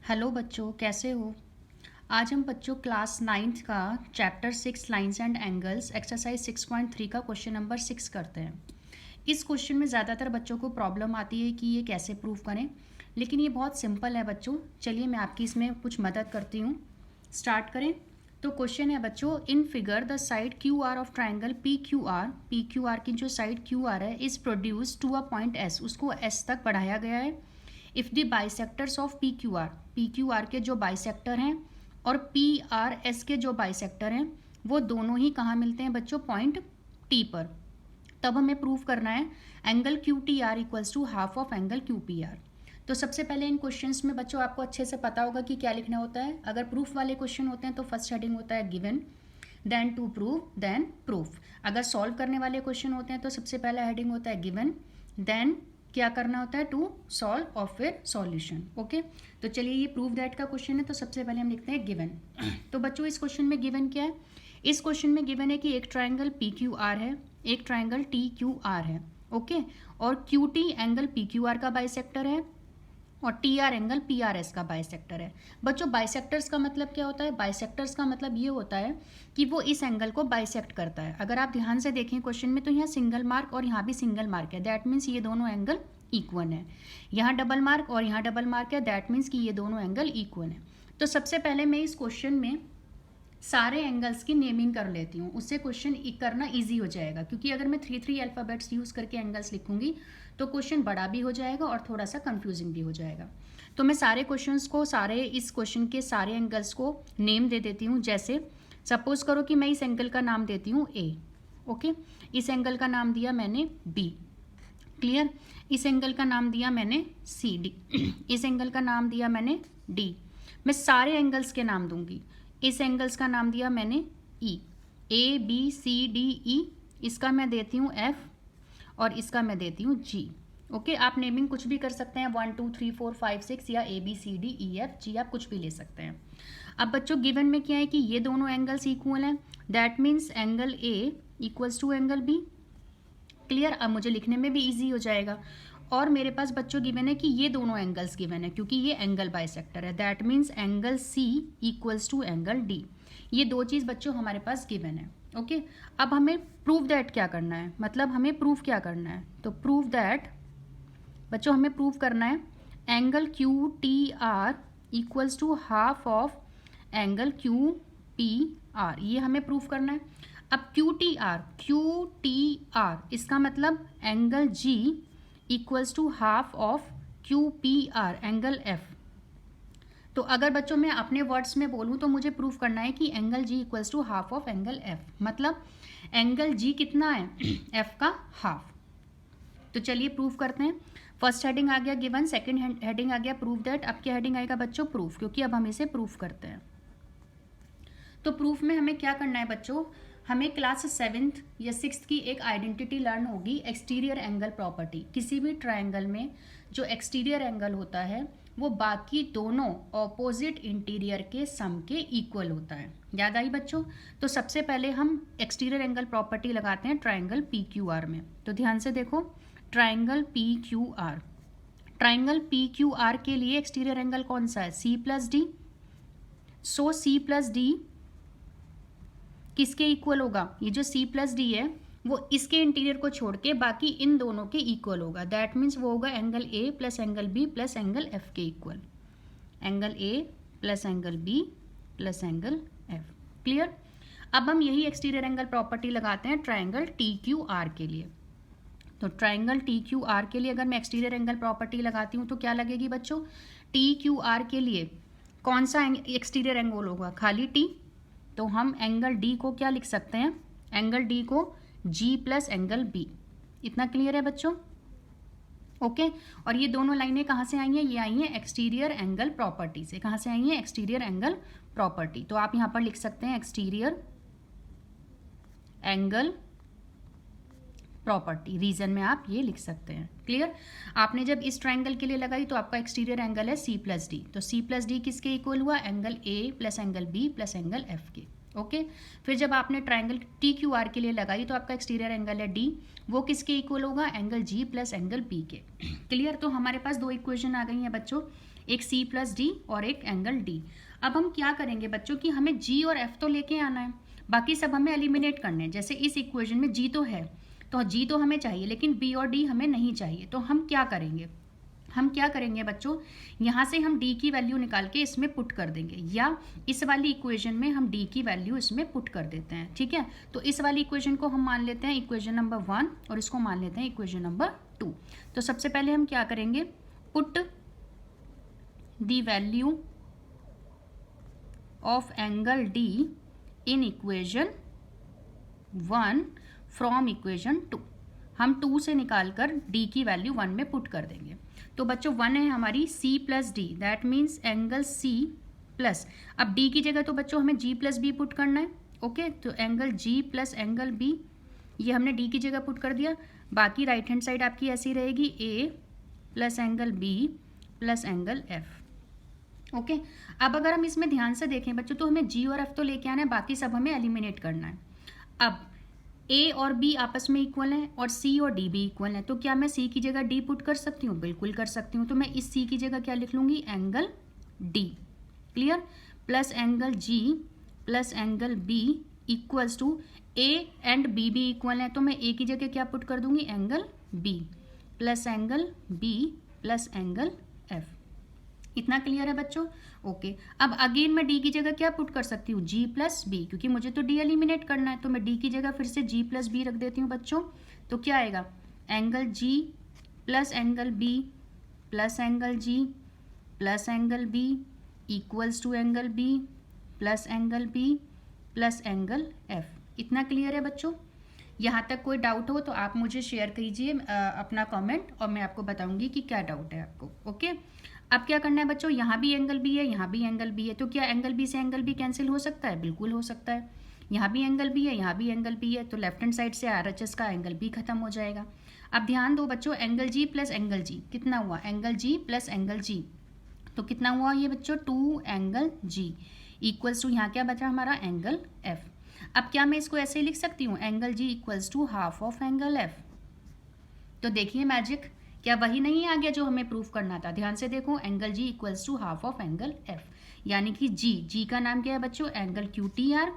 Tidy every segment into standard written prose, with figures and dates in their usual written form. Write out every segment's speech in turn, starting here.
Hello बच्चों, कैसे हो। आज हम बच्चों क्लास 9th का chapter 6 lines and angles exercise 6.3 का क्वेश्चन नंबर 6 करते हैं। इस क्वेश्चन में ज़्यादातर बच्चों को प्रॉब्लम आती है कि ये कैसे प्रूव करें, लेकिन ये बहुत सिंपल है बच्चों। चलिए मैं आपकी इसमें कुछ मदद करती हूँ। स्टार्ट करें। तो क्वेश्चन है बच्चों, in figure the side Q R of triangle P Q R की जो साइड क्यू आर है is produced to a point S, उसको एस तक बढ़ाया गया है। If the bisectors of P Q R के जो बाइसेक्टर हैं और पी आर एस के जो बाइसेक्टर हैं वो दोनों ही कहाँ मिलते हैं बच्चों, पॉइंट टी पर। तब हमें प्रूव करना है angle Q T R equals to half of angle Q P R. तो सबसे पहले इन क्वेश्चंस में बच्चों आपको अच्छे से पता होगा कि क्या लिखना होता है। अगर प्रूफ वाले क्वेश्चन होते हैं तो फर्स्ट हेडिंग होता है given, then to prove, then proof. अगर सॉल्व करने वाले क्वेश्चन होते हैं तो सबसे पहला हेडिंग होता है गिवन, देन क्या करना होता है, टू सॉल्व और फिर सॉल्यूशन। ओके, तो चलिए ये प्रूव दैट का क्वेश्चन है, तो सबसे पहले हम लिखते हैं गिवन। तो बच्चों इस क्वेश्चन में गिवन क्या है, इस क्वेश्चन में गिवन है कि एक ट्राइंगल पी क्यू आर है, एक ट्राइंगल टी क्यू आर है। ओके, और Q T angle P Q are का बाइसेक्टर है और T R angle P R S का बाइसेक्टर है। बच्चों बाइसेक्टर्स का मतलब क्या होता है, बाइसेक्टर्स का मतलब ये होता है कि वो इस एंगल को बाइसेक्ट करता है। अगर आप ध्यान से देखें क्वेश्चन में तो यहाँ सिंगल मार्क और यहाँ भी सिंगल मार्क है, दैट मीन्स ये दोनों एंगल इक्वल है। यहाँ डबल मार्क और यहाँ डबल मार्क है, दैट मीन्स कि ये दोनों एंगल इक्वल है। तो सबसे पहले मैं इस क्वेश्चन में सारे एंगल्स की नेमिंग कर लेती हूँ, उससे क्वेश्चन करना इजी हो जाएगा। क्योंकि अगर मैं 3 अल्फ़ाबेट्स यूज़ करके एंगल्स लिखूंगी तो क्वेश्चन बड़ा भी हो जाएगा और थोड़ा सा कंफ्यूजिंग भी हो जाएगा। तो मैं सारे क्वेश्चंस को, इस क्वेश्चन के सारे एंगल्स को नेम दे देती हूँ। जैसे सपोज करो कि मैं इस एंगल का नाम देती हूँ ए। ओके, इस एंगल का नाम दिया मैंने बी। क्लियर, इस एंगल का नाम दिया मैंने सी डी, इस एंगल का नाम दिया मैंने डी। मैं सारे एंगल्स के नाम दूंगी। इस एंगल्स का नाम दिया मैंने ई, ए बी सी डी ई, इसका मैं देती हूँ एफ और इसका मैं देती हूँ जी। ओके, आप नेमिंग कुछ भी कर सकते हैं, 1 2 3 4 5 6 या A B C D E F G, आप कुछ भी ले सकते हैं। अब बच्चों गिवन में क्या है कि ये दोनों एंगल्स इक्वल हैं, that means angle A equals to angle B. Clear, अब मुझे लिखने में भी ईजी हो जाएगा। और मेरे पास बच्चों गिवन है कि ये दोनों एंगल्स गिवन है क्योंकि ये एंगल बाइसेक्टर है, that means angle C equals to angle D. ये दो चीज़ बच्चों हमारे पास गिवन है। ओके, अब हमें प्रूव दैट क्या करना है, मतलब हमें प्रूव क्या करना है, तो प्रूव दैट बच्चों हमें प्रूव करना है angle Q T R equals to half of angle Q P R, ये हमें प्रूव करना है। अब क्यू टी आर इसका मतलब angle G equals to half of Q P R angle F. तो अगर बच्चों मैं अपने वर्ड्स में बोलूँ तो मुझे प्रूफ करना है कि angle G equals to half of angle F, मतलब एंगल जी कितना है, एफ का हाफ। तो चलिए प्रूफ करते हैं। फर्स्ट हेडिंग आ गया गिवन, सेकंड हेडिंग आ गया प्रूफ दैट। अब क्या हेडिंग आएगा बच्चों, प्रूफ, क्योंकि अब हम इसे प्रूफ करते हैं। तो प्रूफ में हमें क्या करना है बच्चों, हमें क्लास 7th या 6th की एक आइडेंटिटी लर्न होगी, एक्सटीरियर एंगल प्रॉपर्टी। किसी भी ट्रायंगल में जो एक्सटीरियर एंगल होता है वो बाकी दोनों ऑपोजिट इंटीरियर के सम के इक्वल होता है। याद आई बच्चों। तो सबसे पहले हम एक्सटीरियर एंगल प्रॉपर्टी लगाते हैं ट्रायंगल पी क्यू आर में। तो ध्यान से देखो, triangle P Q are, triangle P Q R के लिए एक्सटीरियर एंगल कौन सा है, सी प्लस डी। सो सी प्लस डी किसके इक्वल होगा, ये जो C प्लस डी है वो इसके इंटीरियर को छोड़ के बाकी इन दोनों के इक्वल होगा, दैट मीन्स वो होगा angle A plus angle B plus angle F के equal, angle A plus angle B plus angle F। Clear, अब हम यही एक्सटीरियर एंगल प्रॉपर्टी लगाते हैं ट्राइंगल TQR के लिए। तो ट्राइंगल TQR के लिए अगर मैं एक्सटीरियर एंगल प्रॉपर्टी लगाती हूँ तो क्या लगेगी बच्चों, TQR के लिए कौन सा एक्सटीरियर एंगल होगा, खाली T। तो हम एंगल डी को क्या लिख सकते हैं, एंगल डी को जी प्लस एंगल बी। इतना क्लियर है बच्चों। ओके, और ये दोनों लाइनें कहाँ से आई हैं, ये आई हैं एक्सटीरियर एंगल प्रॉपर्टी से। कहाँ से आई हैं, एक्सटीरियर एंगल प्रॉपर्टी। तो आप यहाँ पर लिख सकते हैं एक्सटीरियर एंगल प्रॉपर्टी, रीजन में आप ये लिख सकते हैं। क्लियर, आपने जब इस ट्राइंगल के लिए लगाई तो आपका एक्सटीरियर एंगल है सी प्लस डी, तो सी प्लस डी किसके इक्वल हुआ, angle A plus angle B plus angle F के। ओके, फिर जब आपने ट्राइंगल टी क्यू आर के लिए लगाई तो आपका एक्सटीरियर एंगल है डी, वो किसके इक्वल होगा, angle G plus angle B के। क्लियर, तो हमारे पास दो इक्वेशन आ गई हैं बच्चों, एक C प्लस D और एक एंगल D। अब हम क्या करेंगे बच्चों कि हमें G और F तो लेके आना है, बाकी सब हमें एलिमिनेट करने हैं। जैसे इस इक्वेशन में G तो है, तो G तो हमें चाहिए, लेकिन B और D हमें नहीं चाहिए। तो हम क्या करेंगे बच्चों, यहाँ से हम D की वैल्यू निकाल के इसमें पुट कर देंगे, या इस वाली इक्वेशन में हम D की वैल्यू इसमें पुट कर देते हैं। ठीक है, तो इस वाली इक्वेशन को हम मान लेते हैं इक्वेशन नंबर 1 और इसको मान लेते हैं इक्वेशन नंबर 2। तो सबसे पहले हम क्या करेंगे, put the value of angle D in equation 1 from equation 2। हम 2 से निकालकर D की वैल्यू 1 में पुट कर देंगे। तो बच्चों 1 है हमारी C plus D, that means angle C plus, अब D की जगह तो बच्चों हमें G प्लस B पुट करना है। ओके, तो angle G plus angle B, ये हमने D की जगह पुट कर दिया। बाकी राइट हैंड साइड आपकी ऐसी रहेगी, A plus angle B plus angle F। Okay, अब अगर हम इसमें ध्यान से देखें बच्चों, तो हमें G और F तो लेके आना है, बाकी सब हमें एलिमिनेट करना है। अब A और B आपस में इक्वल हैं और C और D भी इक्वल हैं, तो क्या मैं C की जगह D पुट कर सकती हूँ? बिल्कुल कर सकती हूँ। तो मैं इस C की जगह क्या लिख लूँगी, angle D, clear, plus angle G plus angle B equals to A and B भी इक्वल हैं, तो मैं A की जगह क्या पुट कर दूँगी, angle B plus angle B plus angle F। इतना क्लियर है बच्चों? ओके, अब अगेन मैं D की जगह क्या पुट कर सकती हूँ, G प्लस B, क्योंकि मुझे तो D एलिमिनेट करना है, तो मैं D की जगह फिर से G प्लस B रख देती हूँ बच्चों। तो क्या आएगा, angle G plus angle B plus angle G plus angle B equals to angle B plus angle B plus angle F। इतना क्लियर है बच्चों? यहाँ तक कोई डाउट हो तो आप मुझे शेयर कीजिए अपना कमेंट, और मैं आपको बताऊंगी कि क्या डाउट है आपको। ओके, अब क्या करना है बच्चों, यहाँ भी एंगल बी है, यहाँ भी एंगल बी है, तो क्या एंगल बी से एंगल बी कैंसिल हो सकता है? बिल्कुल हो सकता है। यहाँ भी एंगल बी है, यहाँ भी एंगल बी है, तो लेफ्ट हैंड साइड से RHS का एंगल बी खत्म हो जाएगा। अब ध्यान दो बच्चों, angle G plus angle G कितना हुआ, angle G plus angle G, तो कितना हुआ ये बच्चों, 2 एंगल जी इक्वल्स टू, यहाँ क्या बचा हमारा, एंगल एफ। अब क्या मैं इसको ऐसे ही लिख सकती हूँ, angle G equals to half of angle F. तो देखिए मैजिक, क्या वही नहीं आ गया जो हमें प्रूफ करना था? ध्यान से देखो, angle G equals to half of angle F, यानी कि जी का नाम क्या है बच्चों, angle QTR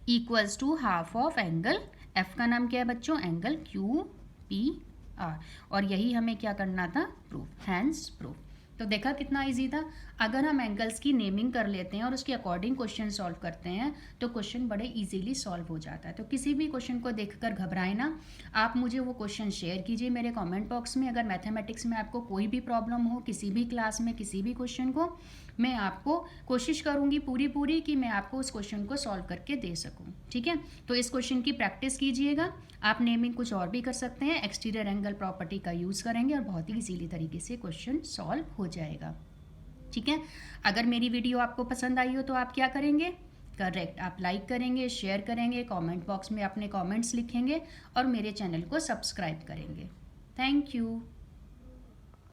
equals to half of angle F का नाम क्या है बच्चों, एंगल QPR, और यही हमें क्या करना था, प्रूफ, हैंस प्रूफ। तो देखा कितना इजी था। अगर हम एंगल्स की नेमिंग कर लेते हैं और उसके अकॉर्डिंग क्वेश्चन सॉल्व करते हैं तो क्वेश्चन बड़े इजीली सॉल्व हो जाता है। तो किसी भी क्वेश्चन को देखकर घबराए ना, आप मुझे वो क्वेश्चन शेयर कीजिए मेरे कमेंट बॉक्स में। अगर मैथमेटिक्स में आपको कोई भी प्रॉब्लम हो, किसी भी क्लास में किसी भी क्वेश्चन को, मैं आपको कोशिश करूँगी पूरी कि मैं आपको उस क्वेश्चन को सॉल्व करके दे सकूँ। ठीक है, तो इस क्वेश्चन की प्रैक्टिस कीजिएगा। आप नेमिंग कुछ और भी कर सकते हैं, एक्सटीरियर एंगल प्रॉपर्टी का यूज़ करेंगे और बहुत ही इजीली तरीके से क्वेश्चन सॉल्व हो जाएगा। ठीक है, अगर मेरी वीडियो आपको पसंद आई हो तो आप क्या करेंगे, करेक्ट, आप लाइक करेंगे, शेयर करेंगे, कमेंट बॉक्स में अपने कमेंट्स लिखेंगे और मेरे चैनल को सब्सक्राइब करेंगे। Thank you.